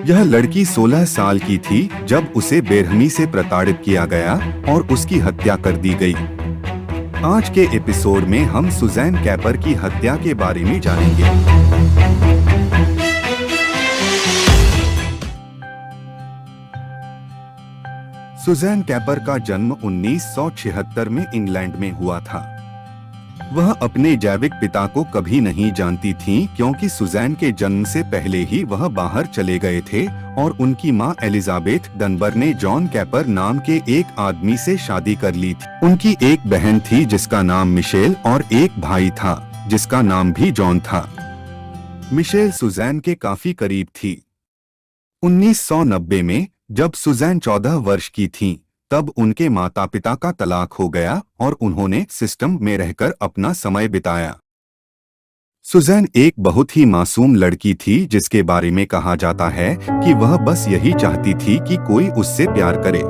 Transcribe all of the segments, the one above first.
यह लड़की 16 साल की थी जब उसे बेरहमी से प्रताड़ित किया गया और उसकी हत्या कर दी गई। आज के एपिसोड में हम सुजैन कैपर की हत्या के बारे में जानेंगे। सुजैन कैपर का जन्म 1976 में इंग्लैंड में हुआ था। वह अपने जैविक पिता को कभी नहीं जानती थीं क्योंकि सुजैन के जन्म से पहले ही वह बाहर चले गए थे और उनकी मां एलिजाबेथ डनबर ने जॉन कैपर नाम के एक आदमी से शादी कर ली थी। उनकी एक बहन थी जिसका नाम मिशेल और एक भाई था जिसका नाम भी जॉन था। मिशेल सुजैन के काफी करीब थी। 1990 में जब सुजैन 14 वर्ष की थीं, तब उनके माता पिता का तलाक हो गया और उन्होंने सिस्टम में रहकर अपना समय बिताया। सुजैन एक बहुत ही मासूम लड़की थी जिसके बारे में कहा जाता है कि वह बस यही चाहती थी कि कोई उससे प्यार करे।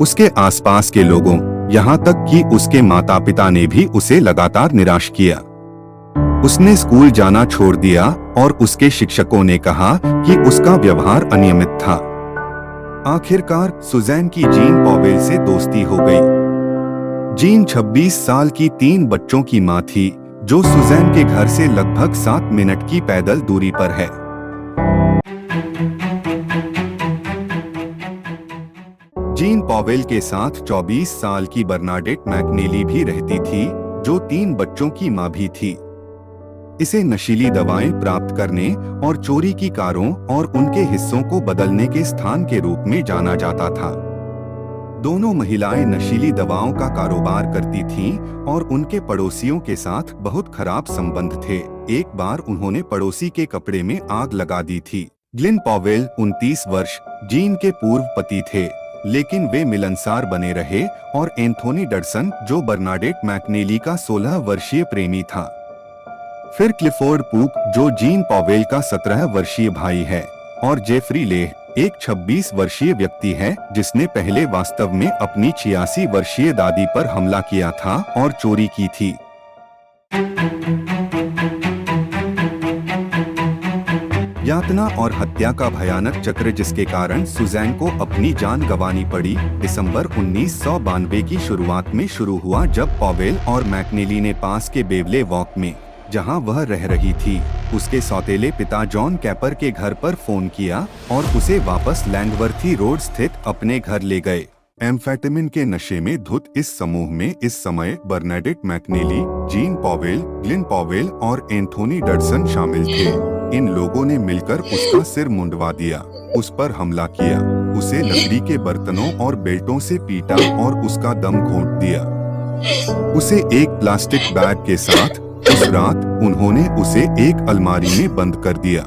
उसके आसपास के लोगों, यहाँ तक कि उसके माता पिता ने भी उसे लगातार निराश किया। उसने स्कूल जाना छोड़ दिया और उसके शिक्षकों ने कहा कि उसका व्यवहार अनियमित था। आखिरकार सुजैन की जीन पॉवेल से दोस्ती हो गई। जीन 26 साल की 3 बच्चों की मां थी जो सुजैन के घर से लगभग 7 मिनट की पैदल दूरी पर है। जीन पॉवेल के साथ 24 साल की बर्नाडेट मैकनेली भी रहती थी जो 3 बच्चों की मां भी थी। इसे नशीली दवाएं प्राप्त करने और चोरी की कारों और उनके हिस्सों को बदलने के स्थान के रूप में जाना जाता था। दोनों महिलाएं नशीली दवाओं का कारोबार करती थीं और उनके पड़ोसियों के साथ बहुत खराब संबंध थे। एक बार उन्होंने पड़ोसी के कपड़े में आग लगा दी थी। ग्लिन पॉवेल 29 वर्ष जीन के पूर्व पति थे, लेकिन वे मिलनसार बने रहे और एंथोनी डडसन जो बर्नाडेट मैकनेली का 16 वर्षीय प्रेमी था। फिर क्लिफोर्ड पूक जो जीन पॉवेल का 17 वर्षीय भाई है और जेफरी लेह एक 26 वर्षीय व्यक्ति है जिसने पहले वास्तव में अपनी 86 वर्षीय दादी पर हमला किया था और चोरी की थी। यातना और हत्या का भयानक चक्र जिसके कारण सुजैन को अपनी जान गंवानी पड़ी, दिसंबर 1992 की शुरुआत में शुरू हुआ जब पॉवेल और मैकनेली ने पास के बेवले वॉक में, जहां वह रह रही थी, उसके सौतेले पिता जॉन कैपर के घर पर फोन किया और उसे वापस लैंगवर्थी रोड स्थित अपने घर ले गए। एम्फेटामिन के नशे में धुत इस समूह में इस समय Bernadette McNeely, Jean Powell, Glynn Powell और एंथोनी डडसन शामिल थे। इन लोगों ने मिलकर उसका सिर मुंडवा दिया, उस पर हमला किया, उसे लकड़ी के बर्तनों और बेल्टों से पीटा और उसका दम घोंट दिया। उसे एक प्लास्टिक बैग के साथ उस रात उन्होंने उसे एक अलमारी में बंद कर दिया।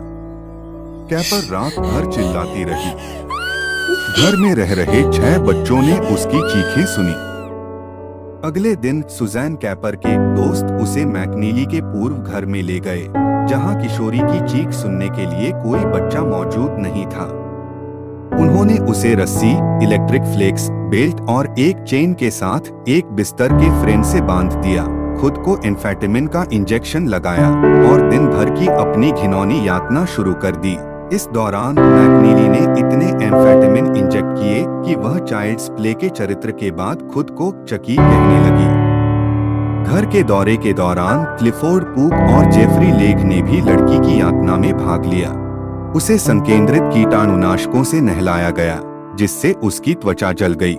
कैपर रात भर चिल्लाती रही। घर में रह रहे 6 बच्चों ने उसकी चीखें सुनी। अगले दिन सुजैन कैपर के दोस्त उसे मैकनेली के पूर्व घर में ले गए, जहां किशोरी की चीख सुनने के लिए कोई बच्चा मौजूद नहीं था। उन्होंने उसे रस्सी, इलेक्ट्रिक फ्लेक्स, बेल्ट और एक चेन के साथ एक बिस्तर के फ्रेम से बांध दिया, खुद को एम्फेटामिन का इंजेक्शन लगाया और दिन भर की अपनी घिनौनी यातना शुरू कर दी। इस दौरान मैकनेली ने इतने एम्फेटामिन इंजेक्ट किए कि वह चाइल्ड्स प्ले के चरित्र के बाद खुद को चकी कहने लगी। घर के दौरे के दौरान क्लिफोर्ड पूक और जेफरी लेग ने भी लड़की की यातना में भाग लिया। उसे संकेंद्रित कीटाणुनाशकों से नहलाया गया, जिससे उसकी त्वचा जल गई।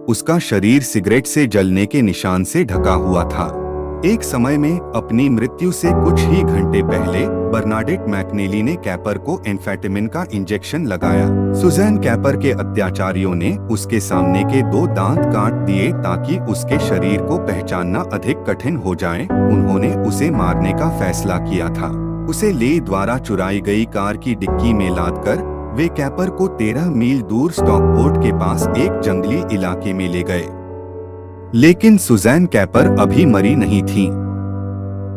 उसका शरीर सिगरेट से जलने के निशान से ढका हुआ था। एक समय में अपनी मृत्यु से कुछ ही घंटे पहले बर्नाडेट मैकनेली ने कैपर को एम्फेटामिन का इंजेक्शन लगाया। सुजैन कैपर के अत्याचारियों ने उसके सामने के 2 दांत काट दिए ताकि उसके शरीर को पहचानना अधिक कठिन हो जाए। उन्होंने उसे मारने का फैसला किया था। उसे ले द्वारा चुराई गई कार की डिक्की में लादकर वे कैपर को 13 मील दूर स्टॉकपोर्ट के पास एक जंगली इलाके में ले गए। लेकिन सुजैन कैपर अभी मरी नहीं थी।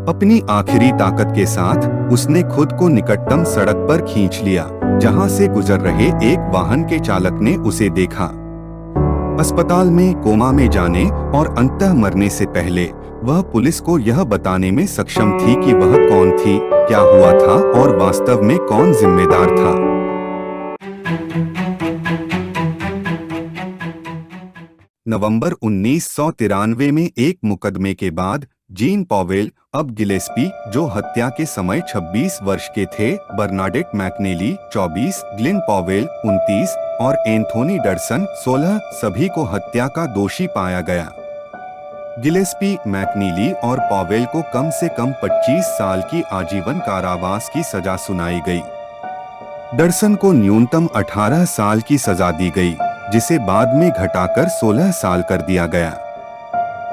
अपनी आखिरी ताकत के साथ उसने खुद को निकटतम सड़क पर खींच लिया, जहां से गुजर रहे एक वाहन के चालक ने उसे देखा। अस्पताल में कोमा में जाने और अंततः मरने से पहले वह पुलिस को यह बताने में सक्षम थी कि वह कौन थी, क्या हुआ था और वास्तव में कौन जिम्मेदार था। नवंबर 1993 में एक मुकदमे के बाद जीन पॉवेल, अब गिलेस्पी, जो हत्या के समय 26 वर्ष के थे, बर्नाडेट मैकनेली 24, ग्लिन पॉवेल 29 और एंथोनी डरसन 16 सभी को हत्या का दोषी पाया गया। गिलेस्पी, मैकनीली और पॉवेल को कम से कम 25 साल की आजीवन कारावास की सजा सुनाई गई। डरसन को न्यूनतम 18 साल की सजा दी गई, जिसे बाद में घटाकर 16 साल कर दिया गया।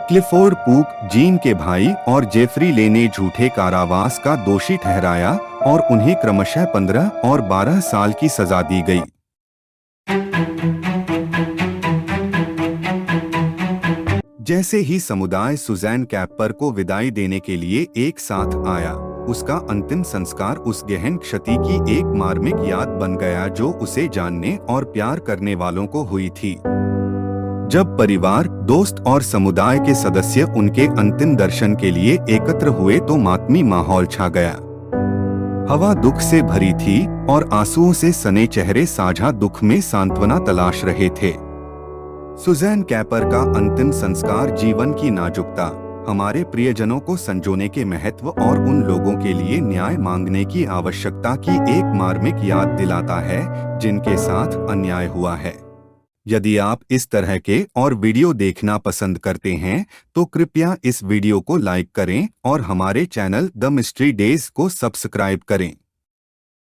क्लिफोर्ड पूक, जीन के भाई, और जेफरी ले ने झूठे कारावास का दोषी ठहराया और उन्हें क्रमशः 15 और 12 साल की सजा दी गई। जैसे ही समुदाय सुज़ैन कैपर को विदाई देने के लिए एक साथ आया, उसका अंतिम संस्कार उस गहन क्षति की एक मार्मिक याद बन गया जो उसे जानने और प्यार करने वालों को हुई थी। जब परिवार, दोस्त और समुदाय के सदस्य उनके अंतिम दर्शन के लिए एकत्र हुए तो मातमी माहौल छा गया। हवा दुख से भरी थी और आंसुओं से सने चेहरे साझा दुख में सांत्वना तलाश रहे थे। सुज़ैन कैपर का अंतिम संस्कार जीवन की नाजुकता, हमारे प्रियजनों को संजोने के महत्व और उन लोगों के लिए न्याय मांगने की आवश्यकता की एक मार्मिक याद दिलाता है जिनके साथ अन्याय हुआ है। यदि आप इस तरह के और वीडियो देखना पसंद करते हैं तो कृपया इस वीडियो को लाइक करें और हमारे चैनल द मिस्ट्री डेज को सब्सक्राइब करें।